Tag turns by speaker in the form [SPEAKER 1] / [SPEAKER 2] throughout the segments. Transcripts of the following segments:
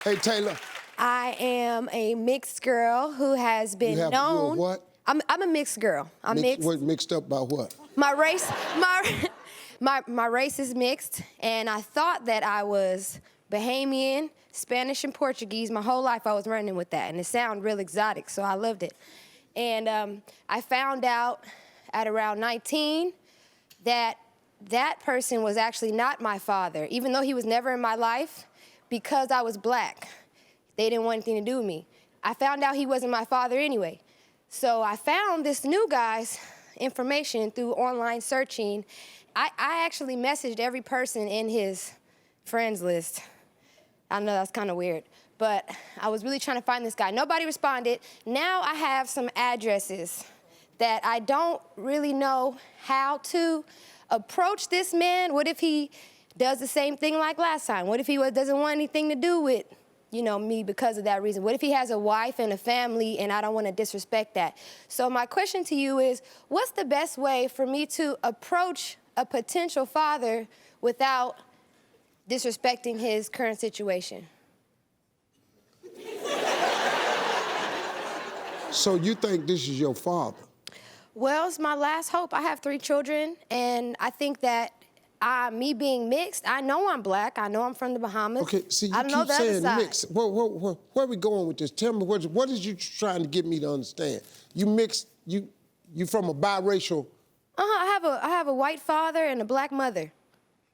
[SPEAKER 1] Hey, Taylor.
[SPEAKER 2] I am a mixed girl who has been
[SPEAKER 1] You
[SPEAKER 2] known.
[SPEAKER 1] a what?
[SPEAKER 2] I'm a mixed girl. I'm mixed.
[SPEAKER 1] What, mixed up by what?
[SPEAKER 2] My race, my race is mixed, and I thought that I was Bahamian, Spanish, and Portuguese. My whole life I was running with that, and it sounded real exotic, so I loved it. And I found out at around 19 that that person was actually not my father, even though he was never in my life, because I was black. They didn't want anything to do with me. I found out he wasn't my father anyway. So I found this new guy's information through online searching. I actually messaged every person in his friends list. I know that's kind of weird, but I was really trying to find this guy. Nobody responded. Now I have some addresses that I don't really know how to approach this man. What if he does the same thing like last time? What if he doesn't want anything to do with, you know, me because of that reason? What if he has a wife and a family and I don't want to disrespect that? So my question to you is, what's the best way for me to approach a potential father without disrespecting his current situation?
[SPEAKER 1] So you think this is your father?
[SPEAKER 2] Well, it's my last hope. I have 3 children, and I think that me being mixed, I know I'm black. I know I'm from the Bahamas.
[SPEAKER 1] Okay, see, you
[SPEAKER 2] I know
[SPEAKER 1] keep
[SPEAKER 2] the other
[SPEAKER 1] saying
[SPEAKER 2] side.
[SPEAKER 1] mixed. Where are we going with this? Tell me, what is you trying to get me to understand? You mixed, you from a biracial...
[SPEAKER 2] I have a white father and a black mother.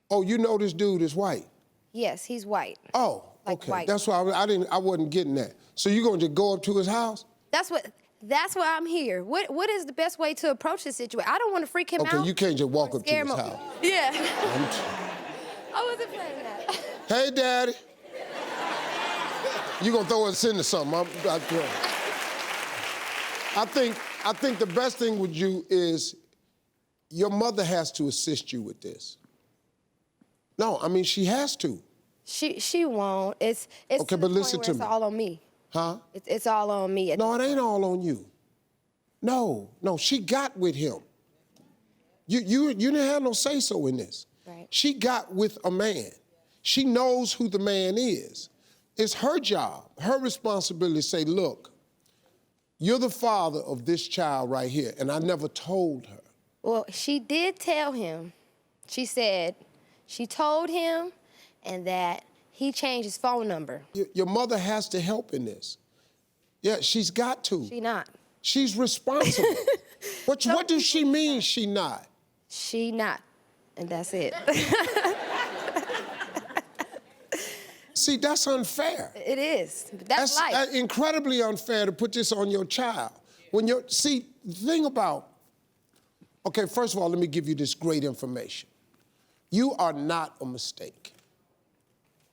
[SPEAKER 1] Oh, you know this dude is white?
[SPEAKER 2] Yes, he's white.
[SPEAKER 1] Oh,
[SPEAKER 2] Like
[SPEAKER 1] okay.
[SPEAKER 2] white.
[SPEAKER 1] That's why I wasn't getting that. So you gonna just go up to his house?
[SPEAKER 2] That's why I'm here. What is the best way to approach this situation? I don't want to freak him out.
[SPEAKER 1] Okay, you can't just walk
[SPEAKER 2] or
[SPEAKER 1] up to
[SPEAKER 2] scare
[SPEAKER 1] his
[SPEAKER 2] him.
[SPEAKER 1] house.
[SPEAKER 2] Yeah. I wasn't playing that.
[SPEAKER 1] Hey, Daddy. You gonna throw us into something? I think the best thing with you is your mother has to assist you with this. No, I mean she has to.
[SPEAKER 2] She won't. It's
[SPEAKER 1] okay,
[SPEAKER 2] to
[SPEAKER 1] but
[SPEAKER 2] the
[SPEAKER 1] listen
[SPEAKER 2] point
[SPEAKER 1] to
[SPEAKER 2] where
[SPEAKER 1] me.
[SPEAKER 2] it's all on me.
[SPEAKER 1] Huh?
[SPEAKER 2] It's all on me.
[SPEAKER 1] No, it ain't all on you. No, she got with him. You didn't have no say-so in this.
[SPEAKER 2] Right.
[SPEAKER 1] She got with a man. She knows who the man is. It's her job, her responsibility to say, look, you're the father of this child right here, and I never told her.
[SPEAKER 2] Well, she did tell him. She said she told him and that he changed his phone number.
[SPEAKER 1] Your mother has to help in this. Yeah, she's got to.
[SPEAKER 2] She not.
[SPEAKER 1] She's responsible. What does she mean she not?
[SPEAKER 2] She not, and that's it.
[SPEAKER 1] See, that's unfair.
[SPEAKER 2] It is. That's life.
[SPEAKER 1] That's incredibly unfair to put this on your child. See, the thing about, okay, first of all, let me give you this great information. You are not a mistake.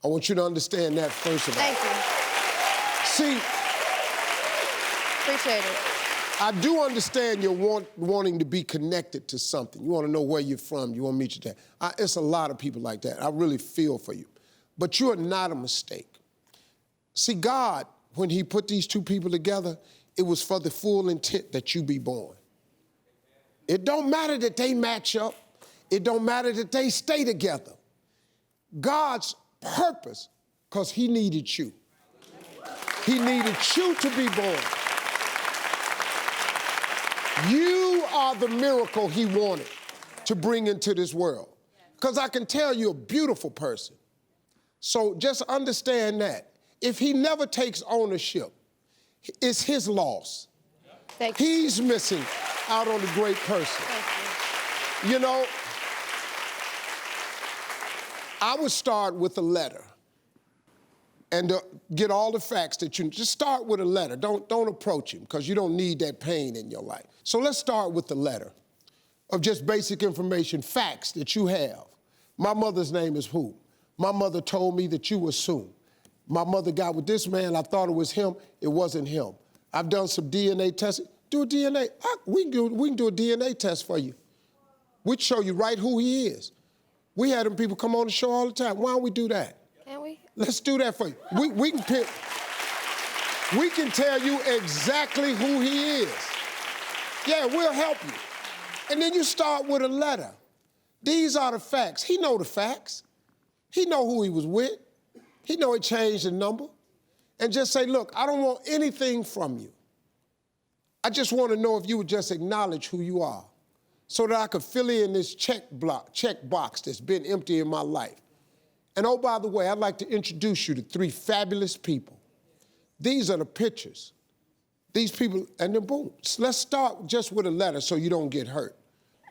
[SPEAKER 1] I want you to understand that first of all.
[SPEAKER 2] Thank you.
[SPEAKER 1] See,
[SPEAKER 2] Appreciate it.
[SPEAKER 1] I do understand you're wanting to be connected to something. You want to know where you're from. You want to meet your dad. It's a lot of people like that. I really feel for you. But you are not a mistake. See, God, when he put these 2 people together, it was for the full intent that you be born. It don't matter that they match up. It don't matter that they stay together. God's purpose, because he needed you. He needed you to be born. You are the miracle he wanted to bring into this world. Because I can tell you're a beautiful person. So just understand that. If he never takes ownership, it's his loss.
[SPEAKER 2] Thank you.
[SPEAKER 1] He's missing out on a great person.
[SPEAKER 2] Thank you.
[SPEAKER 1] You know, I would start with a letter and get all the facts that you... Just start with a letter. Don't approach him, because you don't need that pain in your life. So let's start with the letter of just basic information, facts that you have. My mother's name is who? My mother told me that you were Soon. My mother got with this man. I thought it was him. It wasn't him. I've done some DNA testing. Do a DNA. We can do a DNA test for you. We'd show you right who he is. We had them people come on the show all the time. Why don't we do that?
[SPEAKER 2] Can we?
[SPEAKER 1] Let's do that for you. We can pick. We can tell you exactly who he is. Yeah, we'll help you. And then you start with a letter. These are the facts. He know the facts. He know who he was with. He know he changed the number. and just say, look, I don't want anything from you. I just want to know if you would just acknowledge who you are so that I could fill in this check box that's been empty in my life. And oh, by the way, I'd like to introduce you to 3 fabulous people. These are the pictures. These people, and then boom. Let's start just with a letter so you don't get hurt.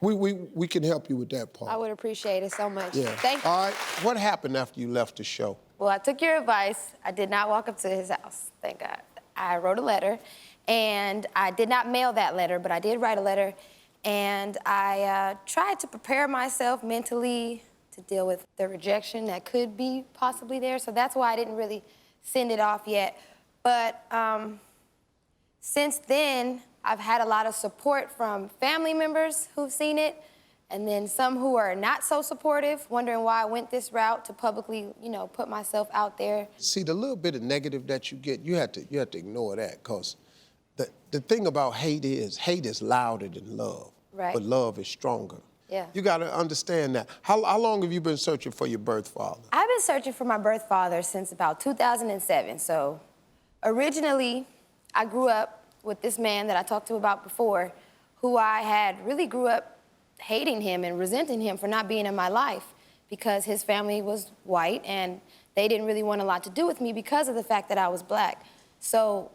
[SPEAKER 1] We can help you with that part.
[SPEAKER 2] I would appreciate it so much.
[SPEAKER 1] Yeah.
[SPEAKER 2] Thank you.
[SPEAKER 1] All right, what happened after you left the show?
[SPEAKER 2] Well, I took your advice. I did not walk up to his house, thank God. I wrote a letter, and I did not mail that letter, but I did write a letter, and I tried to prepare myself mentally to deal with the rejection that could be possibly there, so that's why I didn't really send it off yet. But since then, I've had a lot of support from family members who've seen it, and then some who are not so supportive, wondering why I went this route to publicly, put myself out there.
[SPEAKER 1] See, the little bit of negative that you get, you have to ignore that, because the thing about hate is louder than love.
[SPEAKER 2] Right.
[SPEAKER 1] But love is stronger.
[SPEAKER 2] Yeah.
[SPEAKER 1] You got to understand that. How long have you been searching for your birth father?
[SPEAKER 2] I've been searching for my birth father since about 2007. So originally, I grew up with this man that I talked to about before, who I had really grew up hating him and resenting him for not being in my life because his family was white and they didn't really want a lot to do with me because of the fact that I was black. So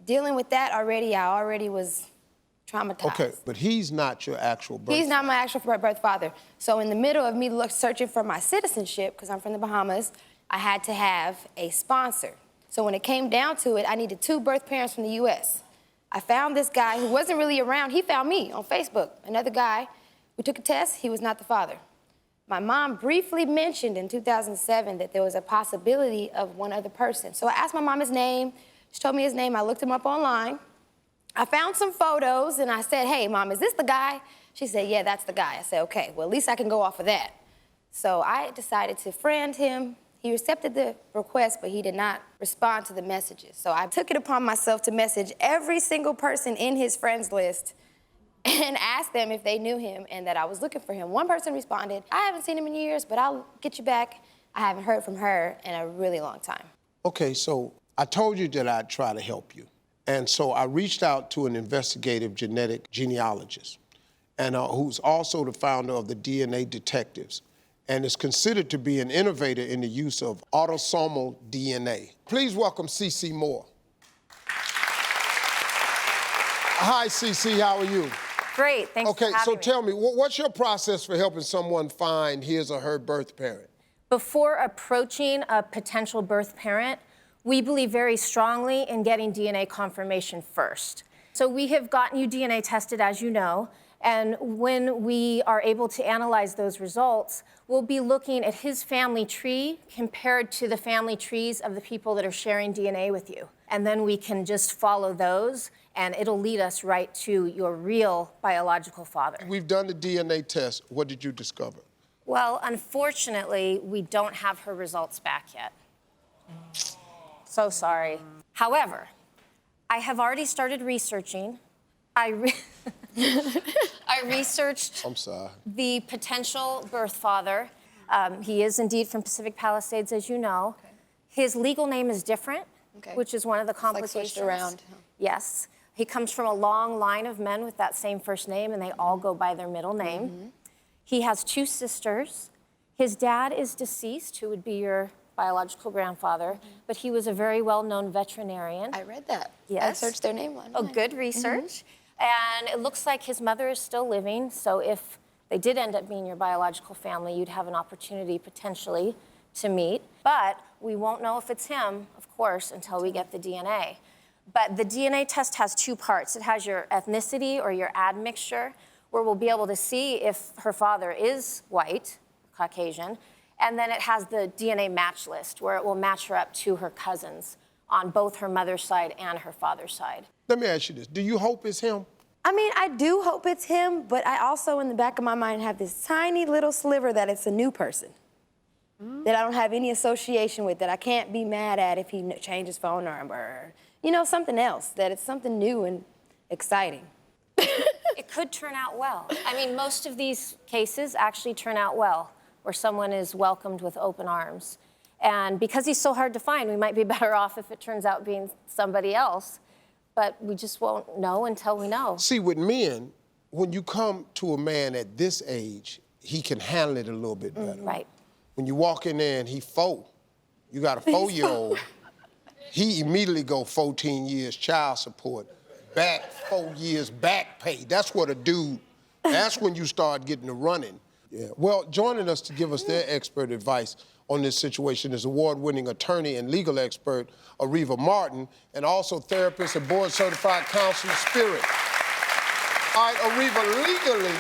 [SPEAKER 2] dealing with that already, I already was traumatized.
[SPEAKER 1] Okay, but he's not your actual birth
[SPEAKER 2] He's not my actual birth father. So in the middle of me searching for my citizenship, because I'm from the Bahamas, I had to have a sponsor. So when it came down to it, I needed 2 birth parents from the US. I found this guy who wasn't really around. He found me on Facebook, another guy. We took a test, he was not the father. My mom briefly mentioned in 2007 that there was a possibility of one other person. So I asked my mom his name, she told me his name, I looked him up online. I found some photos and I said, hey, Mom, is this the guy? She said, yeah, that's the guy. I said, okay, well, at least I can go off of that. So I decided to friend him. He accepted the request, but he did not respond to the messages. So I took it upon myself to message every single person in his friends list and ask them if they knew him and that I was looking for him. One person responded, I haven't seen him in years, but I'll get you back. I haven't heard from her in a really long time.
[SPEAKER 1] Okay, so I told you that I'd try to help you. And so I reached out to an investigative genetic genealogist, and who's also the founder of the DNA Detectives, and is considered to be an innovator in the use of autosomal DNA. Please welcome CeCe Moore. Hi, CeCe, how are you?
[SPEAKER 3] Great, thanks for having me.
[SPEAKER 1] Okay, so tell me, what's your process for helping someone find his or her birth parent?
[SPEAKER 3] Before approaching a potential birth parent, we believe very strongly in getting DNA confirmation first. So we have gotten you DNA tested, as you know, and when we are able to analyze those results, we'll be looking at his family tree compared to the family trees of the people that are sharing DNA with you. And then we can just follow those, and it'll lead us right to your real biological father.
[SPEAKER 1] We've done the DNA test. What did you discover?
[SPEAKER 3] Well, unfortunately, we don't have her results back yet. So sorry. However, I have already started researching. I researched
[SPEAKER 1] I'm sorry.
[SPEAKER 3] the potential birth father. He is indeed from Pacific Palisades, as you know.
[SPEAKER 2] Okay.
[SPEAKER 3] His legal name is different,
[SPEAKER 2] Okay.
[SPEAKER 3] which is one of the
[SPEAKER 2] It's like
[SPEAKER 3] complications.
[SPEAKER 2] switched around.
[SPEAKER 3] Yes. He comes from a long line of men with that same first name, and they all go by their middle name.
[SPEAKER 2] Mm-hmm.
[SPEAKER 3] He has 2 sisters. His dad is deceased, who would be your biological grandfather, but he was a very well-known veterinarian.
[SPEAKER 2] I read that.
[SPEAKER 3] Yes.
[SPEAKER 2] I searched their name online.
[SPEAKER 3] Oh, good research. And it looks like his mother is still living, so if they did end up being your biological family, you'd have an opportunity potentially to meet. But we won't know if it's him, of course, until we get the DNA. But the DNA test has 2 parts. It has your ethnicity or your admixture, where we'll be able to see if her father is white, Caucasian, and then it has the DNA match list, where it will match her up to her cousins on both her mother's side and her father's side.
[SPEAKER 1] Let me ask you this. Do you hope it's him?
[SPEAKER 2] I mean, I do hope it's him, but I also, in the back of my mind, have this tiny little sliver that it's a new person that I don't have any association with, that I can't be mad at if he changed his phone number, or, something else, that it's something new and exciting.
[SPEAKER 3] It could turn out well. I mean, most of these cases actually turn out well, where someone is welcomed with open arms. And because he's so hard to find, we might be better off if it turns out being somebody else. But we just won't know until we know.
[SPEAKER 1] See, with men, when you come to a man at this age, he can handle it a little bit better.
[SPEAKER 3] Right.
[SPEAKER 1] When you walk in there and he 4, you got a 4-year-old, he immediately go 14 years child support, back 4 years back pay. That's what a dude, that's when you start getting the running. Yeah. Well, joining us to give us their expert advice on this situation is award-winning attorney and legal expert Areva Martin, and also therapist and board-certified counselor Spirit. All right, Areva, legally,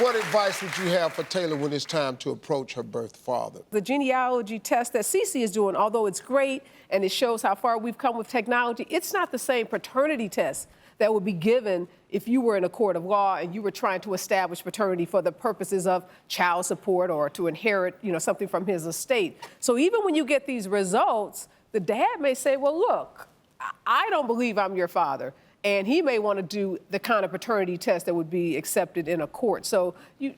[SPEAKER 1] what advice would you have for Taylor when it's time to approach her birth father?
[SPEAKER 4] The genealogy test that Cece is doing, although it's great and it shows how far we've come with technology, it's not the same paternity test that would be given if you were in a court of law and you were trying to establish paternity for the purposes of child support or to inherit, something from his estate. So even when you get these results, the dad may say, well, look, I don't believe I'm your father. And he may want to do the kind of paternity test that would be accepted in a court. So you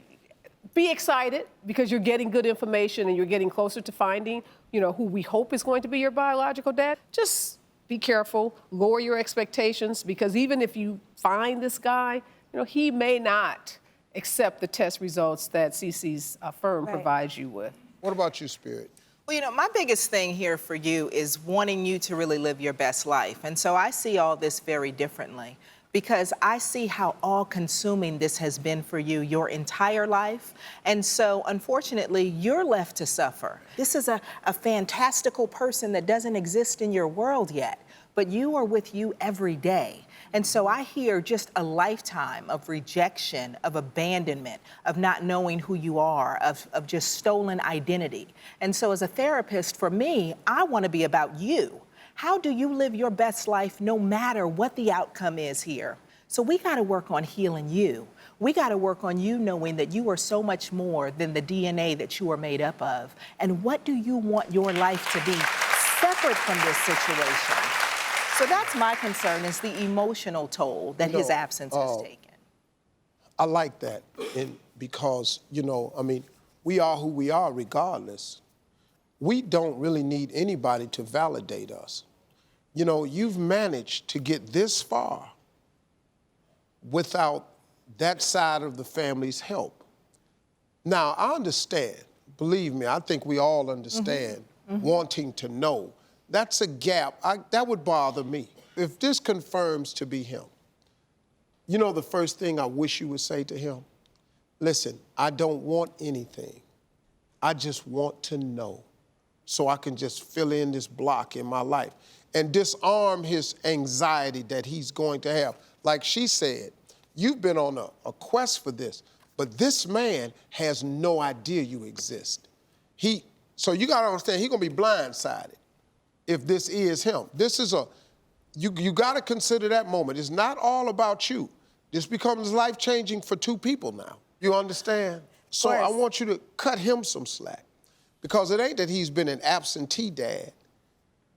[SPEAKER 4] be excited because you're getting good information and you're getting closer to finding, who we hope is going to be your biological dad. Just be careful, lower your expectations, because even if you find this guy, he may not accept the test results that Cece's firm provides you with.
[SPEAKER 1] What about you, Spirit?
[SPEAKER 5] Well, my biggest thing here for you is wanting you to really live your best life. And so I see all this very differently because I see how all-consuming this has been for you your entire life. And so, unfortunately, you're left to suffer. This is a fantastical person that doesn't exist in your world yet, but you are with you every day. And so I hear just a lifetime of rejection, of abandonment, of not knowing who you are, of just stolen identity. And so as a therapist, for me, I want to be about you. How do you live your best life no matter what the outcome is here? So we got to work on healing you. We got to work on you knowing that you are so much more than the DNA that you are made up of. And what do you want your life to be separate from this situation? So that's my concern, is the emotional toll that his absence has taken.
[SPEAKER 1] I like that, because, we are who we are regardless. We don't really need anybody to validate us. You've managed to get this far without that side of the family's help. Now, I understand, believe me, I think we all understand wanting to know. That's a gap. That would bother me. If this confirms to be him, the first thing I wish you would say to him? Listen, I don't want anything. I just want to know so I can just fill in this block in my life and disarm his anxiety that he's going to have. Like she said, you've been on a quest for this, but this man has no idea you exist. So you gotta understand, he's gonna be blindsided if this is him. This is you gotta consider that moment. It's not all about you. This becomes life-changing for two people now. You understand? So I want you to cut him some slack, because it ain't that he's been an absentee dad.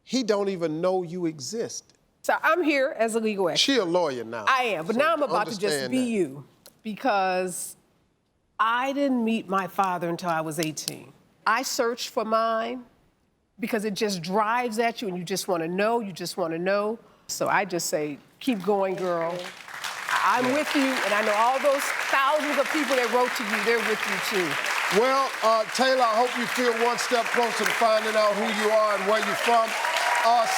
[SPEAKER 1] He don't even know you exist.
[SPEAKER 4] So I'm here as a legal expert.
[SPEAKER 1] She a lawyer now.
[SPEAKER 4] I am, but
[SPEAKER 1] so
[SPEAKER 4] now I'm about to just
[SPEAKER 1] understand
[SPEAKER 4] be
[SPEAKER 1] that.
[SPEAKER 4] you, because I didn't meet my father until I was 18. I searched for mine because it just drives at you and you just want to know, So I just say, keep going, girl. I'm with you, and I know all those thousands of people that wrote to you, they're with you too.
[SPEAKER 1] Well, Taylor, I hope you feel one step closer to finding out who you are and where you're from.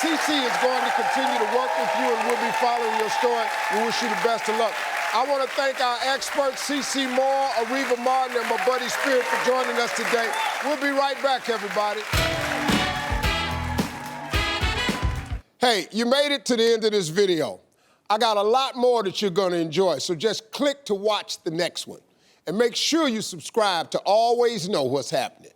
[SPEAKER 1] Cece is going to continue to work with you, and we'll be following your story. We wish you the best of luck. I want to thank our experts, Cece Moore, Areva Martin, and my buddy Spirit for joining us today. We'll be right back, everybody. Hey, you made it to the end of this video. I got a lot more that you're going to enjoy, so just click to watch the next one. And make sure you subscribe to always know what's happening.